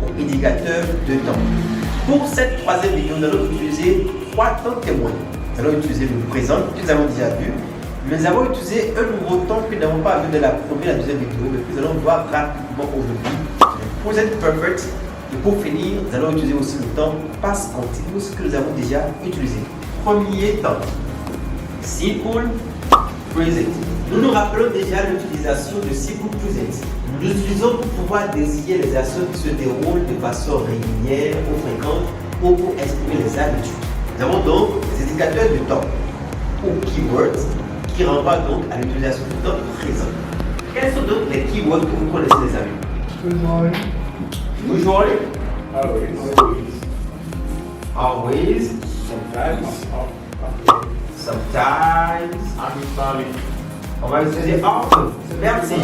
au indicateur de temps. Pour cette troisième vidéo, nous allons utiliser 3 temps témoins. Nous allons utiliser le présent que nous avons déjà vu. Nous avons utilisé un nouveau temps que nous n'avons pas vu de la première et la deuxième vidéo, mais que nous allons voir rapidement aujourd'hui. Le present perfect. Et pour finir, nous allons utiliser aussi le temps past continuous que nous avons déjà utilisé. Premier temps, simple present. Nous nous rappelons déjà l'utilisation de simple present. Nous l'utilisons pour pouvoir désigner les actions qui se déroulent de façon régulière ou fréquente ou pour exprimer les habitudes. Nous avons donc les indicateurs du temps ou keywords qui renvoient donc à l'utilisation du temps présent. Quels sont donc les keywords que vous connaissez, les amis? Usually. Always. Sometimes. On va utiliser often. Merci.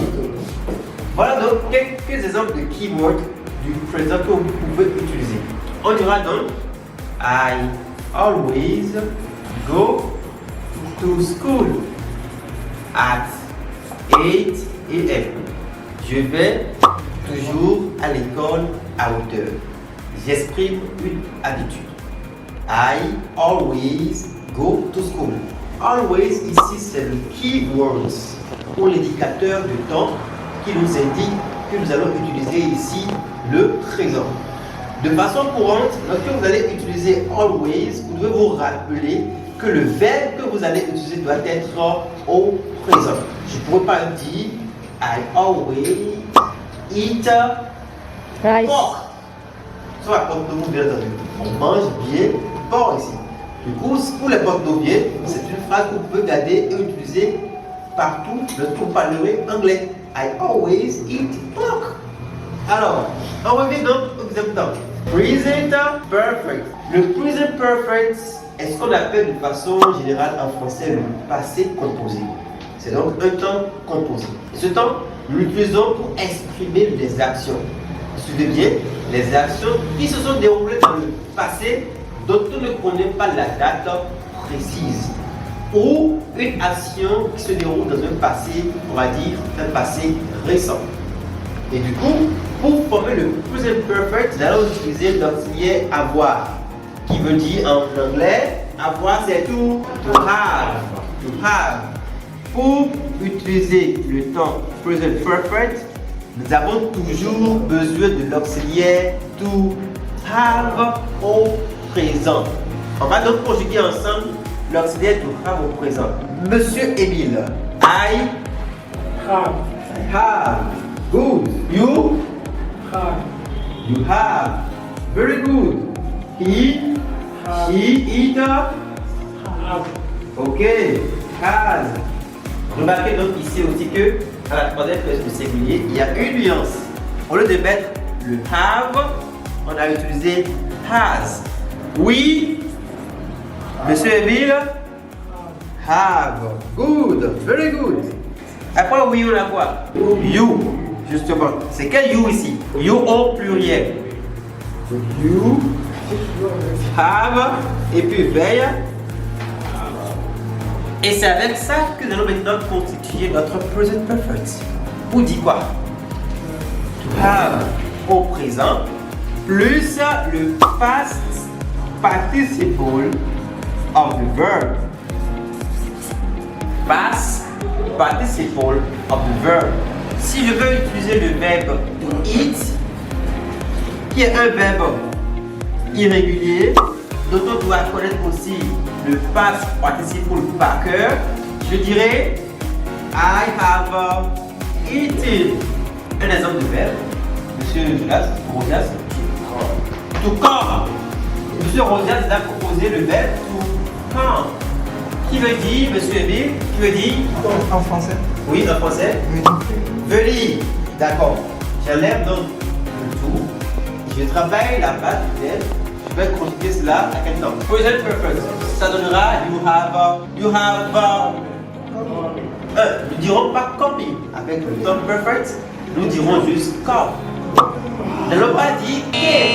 Voilà donc quelques exemples de keywords du présent que vous pouvez utiliser. On dira donc I always go to school at 8 a.m. Je vais toujours à l'école à 8 heures. J'exprime une habitude. I always go to school. Always ici c'est le keywords ou l'indicateur de temps qui nous indique que nous allons utiliser ici le présent. De façon courante, lorsque vous allez utiliser always, vous devez vous rappeler que le verbe que vous allez utiliser doit être au présent. Je pourrais pas dire I always eat Rice. pork. Soit porte de bien entendu. On mange bien porc ici. Du coup, pour les portes d'eau bien, c'est une phrase que vous pouvez garder et utiliser partout lorsque vous parlerez anglais. I always eat pork. Alors, on revient donc au deuxième temps. Present perfect. Le present perfect est ce qu'on appelle de façon générale en français le passé composé. C'est donc un temps composé. Et ce temps, nous l'utilisons pour exprimer des actions. Suivez bien, les actions qui se sont déroulées dans le passé dont on ne connaît pas la date précise. Ou une action qui se déroule dans un passé, on va dire un passé récent. Et du coup, pour former le present perfect, nous allons utiliser l'auxiliaire avoir, qui veut dire en anglais, avoir c'est to have. To have. Pour utiliser le temps present perfect, nous avons toujours besoin de l'auxiliaire to have au présent. On va donc conjuguer ensemble l'auxiliaire to have au présent. Monsieur Émile, I have. Good. You have. Very good. He eat. Ok. Has. Remarquez donc ici aussi que à la troisième personne du singulier, il y a une nuance. Au lieu de mettre le have, on a utilisé has. Oui, Monsieur Emile, have. Good, very good. Après oui, on a quoi? You, justement. C'est quel you ici? You au pluriel. You have, et puis veille. Et c'est avec ça que nous allons maintenant constituer notre present perfect. Ou dit quoi? To have au présent plus le past participle of the verb. Past participle of the verb. Si je veux utiliser le verbe to eat, qui est un verbe irrégulier, dont on doit connaître aussi le past participle par cœur, je dirais I have eaten. Un exemple de verbe. Monsieur Rosias, to come. Monsieur Rosias a proposé le verbe to come. Qui veut dire, Monsieur Emile, qui veut dire En français. oui, en français. Venir. D'accord. J'enlève donc le tout. Je travaille la base du verbe. Je vais conjuguer cela à quel temps? Present perfect. Ça donnera you have. Nous dirons pas copy avec le temps perfect. Nous dirons juste come. Nous n'allons pas dire came.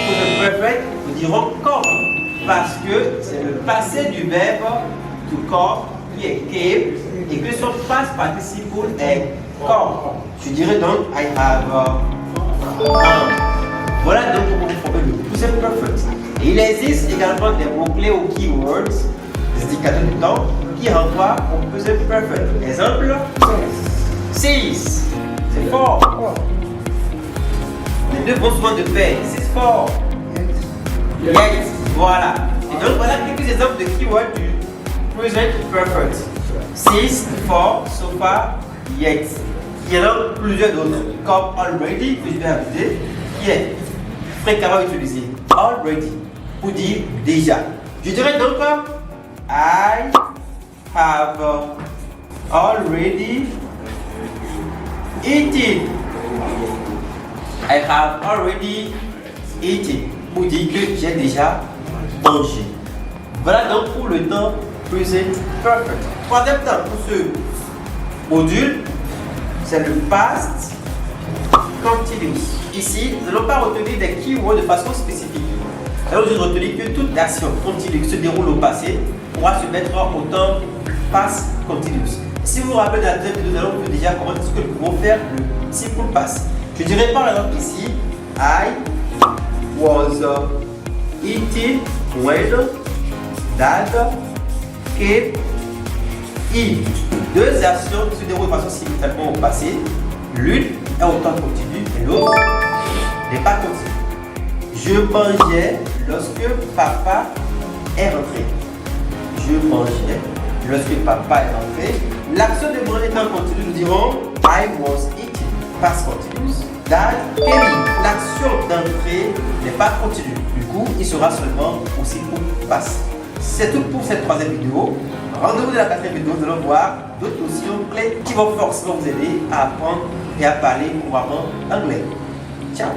Pour le perfect, nous dirons come. Parce que c'est le passé du verbe to come qui est came et que son past participle est come. Je dirais donc I have come. Et il existe également des mots-clés ou keywords, des indicateurs du temps, qui renvoient au present perfect. Exemple, 6, c'est fort. Les deux vont souvent de pair. 6-4. Yet. Voilà. Et donc voilà quelques exemples de keywords du present perfect. 6, for, so far, yet. Il y en a plusieurs d'autres, comme already, que je vais ajouter, qui est fréquemment utilisé. Already, pour dire déjà. Je dirais donc I have already eaten. I have already eaten. Pour dire que j'ai déjà mangé. Voilà donc pour le temps present perfect. Troisième temps pour ce module, c'est le past continuous. Ici, nous n'allons pas retenir des keywords de façon spécifique. Nous allons juste retenir que toute action continue qui se déroule au passé pourra se mettre au temps past continuous. Si vous vous rappelez de la deuxième vidéo, nous allons voir déjà comment est-ce que nous pouvons faire le simple past. Je dirais par exemple ici, I was eating when Dad came in. Deux actions qui se déroulent de façon simultanément au passé. L'une est au temps continu et l'autre n'est pas continue. Je mangeais lorsque papa est rentré. Je mangeais lorsque papa est rentré. L'action de manger étant continue, nous dirons I was eating. Past continuous. Dad came in. L'action d'entrée n'est pas continue. Du coup, il sera seulement aussi pour passer. C'est tout pour cette troisième vidéo. Rendez-vous dans la quatrième vidéo, nous allons voir d'autres notions clés qui vont forcément vous aider à apprendre et à parler couramment anglais. Ciao!